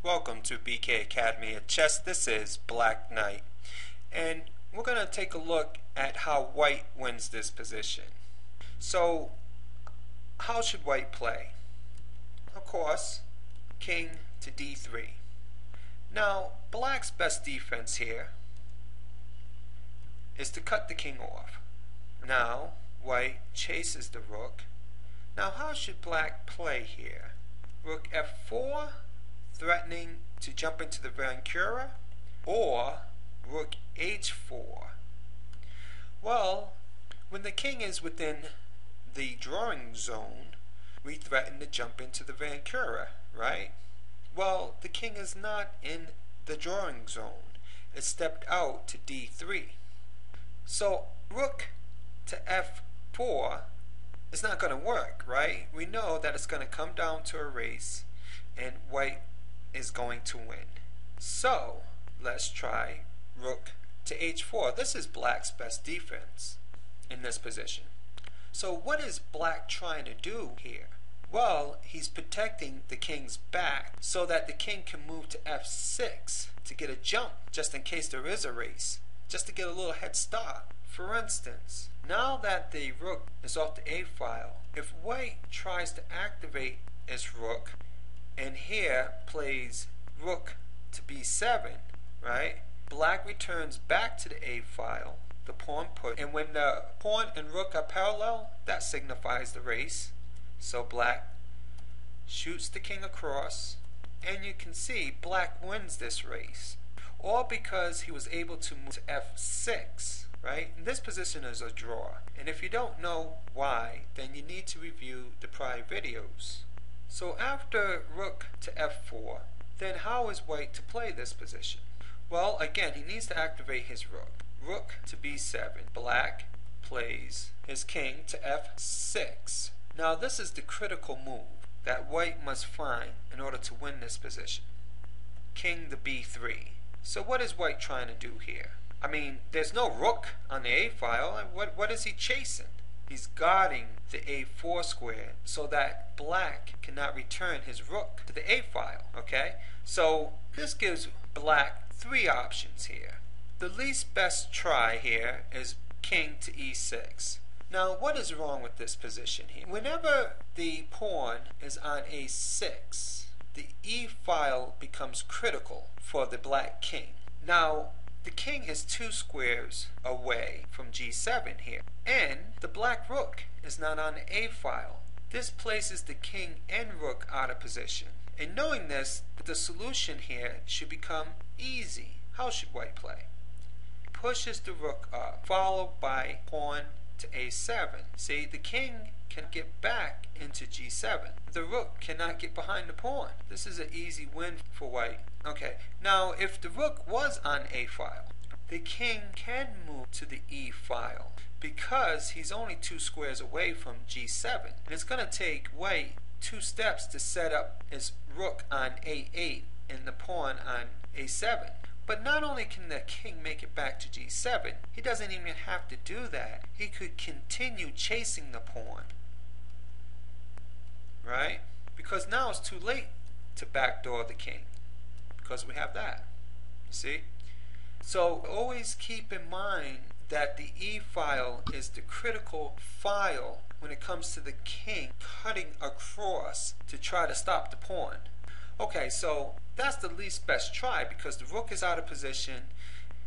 welcome to BK Academy at Chess. This is Black Knight, and we're going to take a look at how white wins this position. So how should white play? Of course, king to d3. Now black's best defense here is to cut the king off. Now white chases the rook. Now how should black play here? Rook f4, threatening to jump into the Vancura, or rook h4. Well, when the king is within the drawing zone, we threaten to jump into the Vancura, right? Well, the king is not in the drawing zone. It stepped out to d3. So rook to f4 is not going to work, right? We know that it's going to come down to a race and white is going to win. So let's try rook to h4. This is black's best defense in this position. So what is black trying to do here? Well, he's protecting the king's back so that the king can move to f6 to get a jump just in case there is a race, just to get a little head start. For instance, now that the rook is off the a file, if white tries to activate its rook and here plays rook to b7, right? Black returns back to the a file, the pawn push, and when the pawn and rook are parallel, that signifies the race. So black shoots the king across, and you can see black wins this race, all because he was able to move to f6. Right? And this position is a draw, and if you don't know why, then you need to review the prior videos. So after rook to f4, then how is white to play this position? Well, again, he needs to activate his rook. Rook to b7. Black plays his king to f6. Now this is the critical move that white must find in order to win this position. King to b3. So what is white trying to do here? I mean, there's no rook on the a file. What is he chasing? He's guarding the a4 square so that black cannot return his rook to the a file. Okay? So this gives black three options here. The least best try here is king to e6. Now what is wrong with this position here? Whenever the pawn is on a6, the e file becomes critical for the black king. Now the king is 2 squares away from g7 here, and the black rook is not on the a file. This places the king and rook out of position. And knowing this, the solution here should become easy. How should white play? Pushes the rook up, followed by pawn to a7. See, the king can get back into g7. The rook cannot get behind the pawn. This is an easy win for white. Okay, now if the rook was on a file, the king can move to the e file because he's only 2 squares away from g7. And it's going to take white 2 steps to set up his rook on a8 and the pawn on a7. But not only can the king make it back to g7, he doesn't even have to do that. He could continue chasing the pawn. Right? Because now it's too late to backdoor the king, because we have that. You see? So always keep in mind that the e file is the critical file when it comes to the king cutting across to try to stop the pawn. Okay, so that's the least best try because the rook is out of position,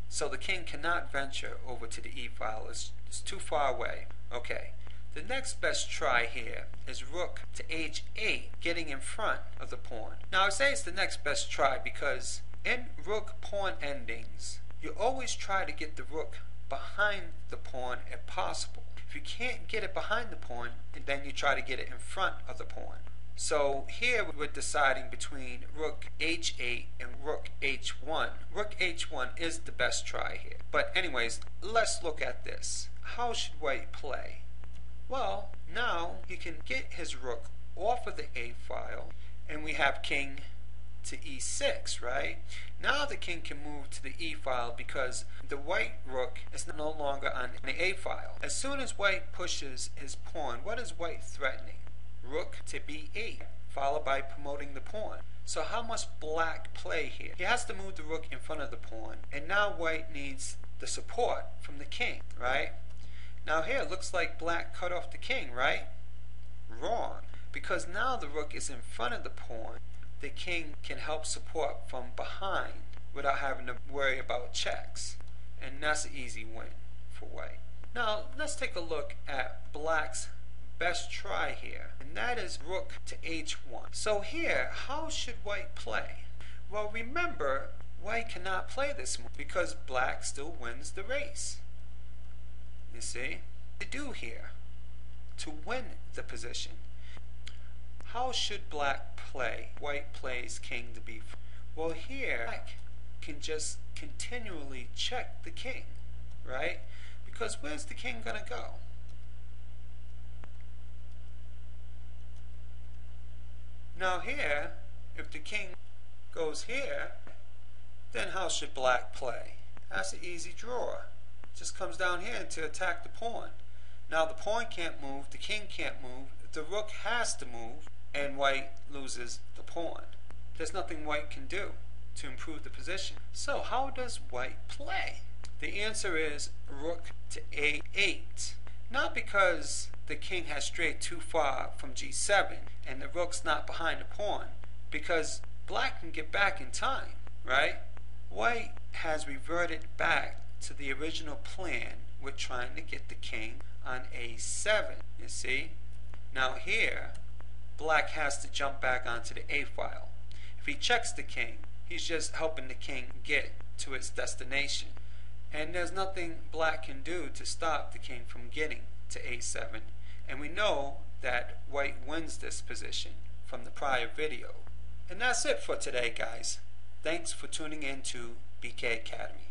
so the king cannot venture over to the e file. It's too far away. Okay. The next best try here is rook to h8, getting in front of the pawn. Now I say it's the next best try because in rook pawn endings, you always try to get the rook behind the pawn if possible. If you can't get it behind the pawn, then you try to get it in front of the pawn. So here we're deciding between rook h8 and rook h1. Rook h1 is the best try here. But anyways, let's look at this. How should white play? Well, now he can get his rook off of the a file, and we have king to e6, right? Now the king can move to the e file because the white rook is no longer on the a file. As soon as white pushes his pawn, what is white threatening? Rook to b8, followed by promoting the pawn. So how must black play here? He has to move the rook in front of the pawn, and now white needs the support from the king, right? Now here it looks like black cut off the king, right? Wrong, because now the rook is in front of the pawn. The king can help support from behind without having to worry about checks, and that's an easy win for white. Now let's take a look at black's best try here, and that is rook to h1. So here, how should white play? Well, remember, white cannot play this move because black still wins the race. You see? To do here to win the position. How should black play? White plays king to b4. Well, here black can just continually check the king, right? Because where's the king gonna go? Now here, if the king goes here, then how should black play? That's an easy draw. Just comes down here to attack the pawn. Now the pawn can't move, the king can't move, the rook has to move, and white loses the pawn. There's nothing white can do to improve the position. So how does white play? The answer is rook to a8. Not because the king has strayed too far from g7 and the rook's not behind the pawn, because black can get back in time, right? White has reverted back to the original plan with trying to get the king on a7, you see? Now here, black has to jump back onto the a file. If he checks the king, he's just helping the king get to its destination. And there's nothing black can do to stop the king from getting to a7. And we know that white wins this position from the prior video. And that's it for today, guys. Thanks for tuning in to BK Academy.